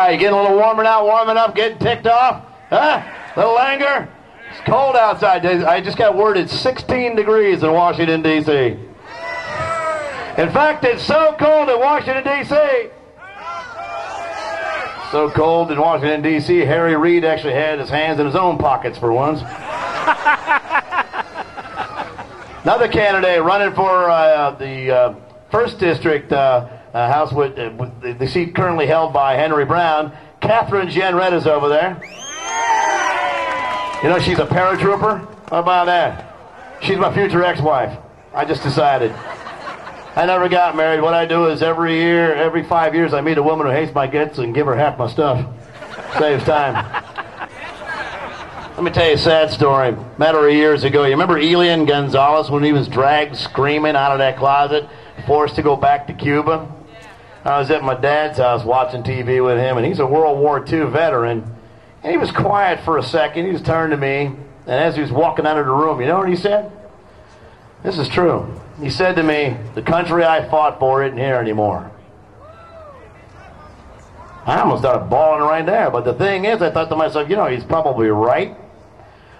right, getting a little warmer now, warming up, getting ticked off. Huh? Little anger. It's cold outside. I just got word it's 16 degrees in Washington, D.C. In fact, it's so cold in Washington, D.C. So cold in Washington, D.C., Harry Reid actually had his hands in his own pockets for once. Another candidate running for the 1st District House with the seat currently held by Henry Brown. Catherine Jenrette is over there. You know, she's a paratrooper. How about that? She's my future ex-wife. I just decided. I never got married. What I do is every 5 years, I meet a woman who hates my guts and give her half my stuff. Saves time. Let me tell you a sad story. A matter of years ago. You remember Elian Gonzalez when he was dragged screaming out of that closet, forced to go back to Cuba? I was at my dad's house watching TV with him, and he's a World War II veteran. And he was quiet for a second. He just turned to me, and as he was walking out of the room, you know what he said? This is true. He said to me, "The country I fought for isn't here anymore." I almost started bawling right there. But the thing is, I thought to myself, you know, he's probably right.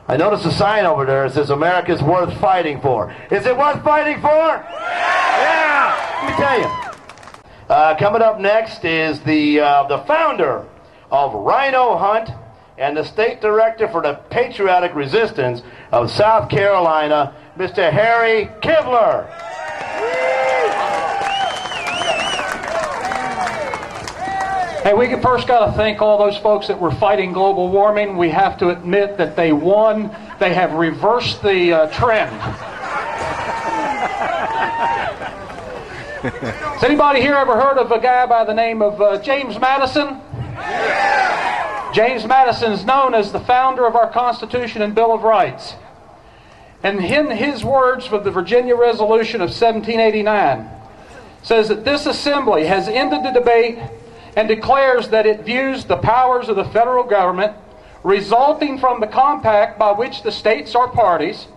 I noticed a sign over there that says, "America's worth fighting for." Is it worth fighting for? Yeah! Let me tell you. Coming up next is the founder of RINO Hunt and the state director for the Patriotic Resistance of South Carolina, Mr. Harry Kibler. Hey, we first got to thank all those folks that were fighting global warming. We have to admit that they won. They have reversed the trend. Has anybody here ever heard of a guy by the name of James Madison? James Madison is known as the founder of our Constitution and Bill of Rights. And in his words with the Virginia Resolution of 1789, says that this assembly has ended the debate and declares that it views the powers of the federal government resulting from the compact by which the states are parties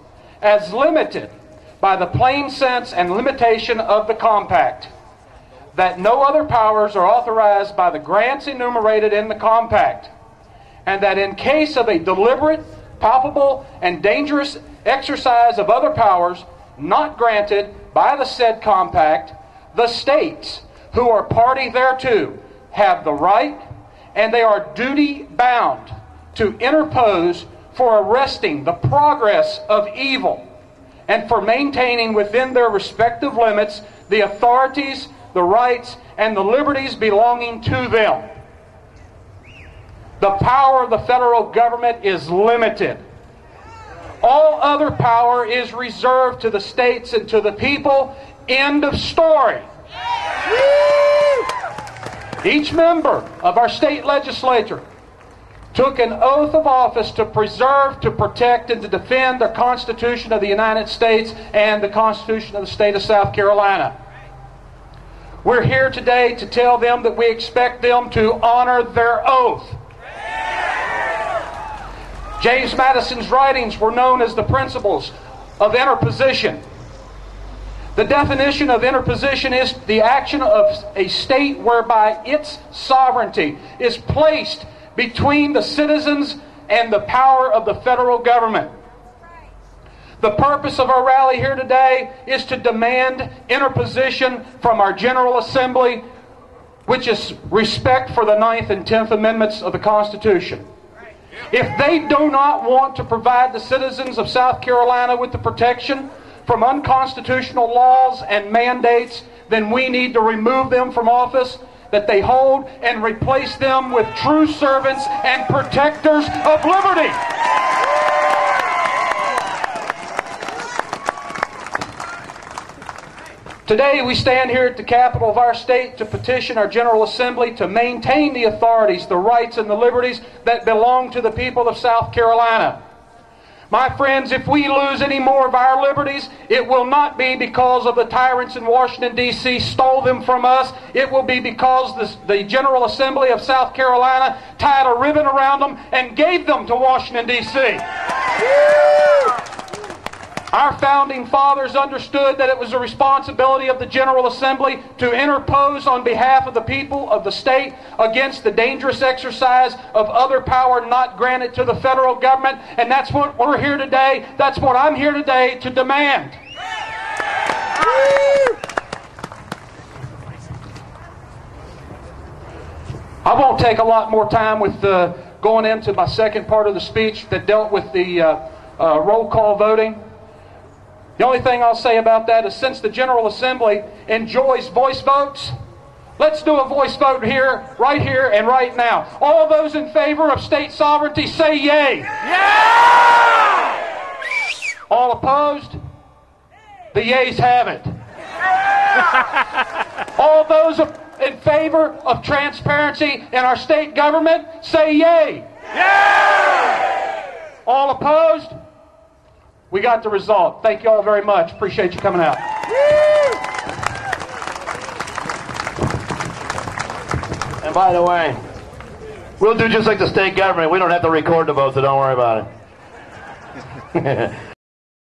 as limited by the plain sense and limitation of the compact, that no other powers are authorized by the grants enumerated in the compact, and that in case of a deliberate, palpable, and dangerous exercise of other powers not granted by the said compact, the states who are party thereto have the right and they are duty bound to interpose for arresting the progress of evil and for maintaining within their respective limits the authorities, the rights, and the liberties belonging to them. The power of the federal government is limited. All other power is reserved to the states and to the people. End of story. Each member of our state legislature took an oath of office to preserve, to protect, and to defend the Constitution of the United States and the Constitution of the state of South Carolina. We're here today to tell them that we expect them to honor their oath. James Madison's writings were known as the principles of interposition. The definition of interposition is the action of a state whereby its sovereignty is placed between the citizens and the power of the federal government. The purpose of our rally here today is to demand interposition from our General Assembly, which is respect for the 9th and 10th Amendments of the Constitution. If they do not want to provide the citizens of South Carolina with the protection from unconstitutional laws and mandates, then we need to remove them from office that they hold and replace them with true servants and protectors of liberty. Today we stand here at the capital of our state to petition our General Assembly to maintain the authorities, the rights, and the liberties that belong to the people of South Carolina. My friends, if we lose any more of our liberties, it will not be because of the tyrants in Washington, D.C. stole them from us. It will be because the General Assembly of South Carolina tied a ribbon around them and gave them to Washington, D.C. Our founding fathers understood that it was the responsibility of the General Assembly to interpose on behalf of the people of the state against the dangerous exercise of other power not granted to the federal government. And that's what we're here today. That's what I'm here today to demand. I won't take a lot more time with going into my second part of the speech that dealt with the roll call voting. The only thing I'll say about that is, since the General Assembly enjoys voice votes, let's do a voice vote here, and right now. All those in favor of state sovereignty, say yay. Yeah! All opposed? The yays have it. All those in favor of transparency in our state government, say yay. Yay! All opposed? We got the result. Thank you all very much. Appreciate you coming out. And by the way, we'll do just like the state government. We don't have to record the vote, so don't worry about it.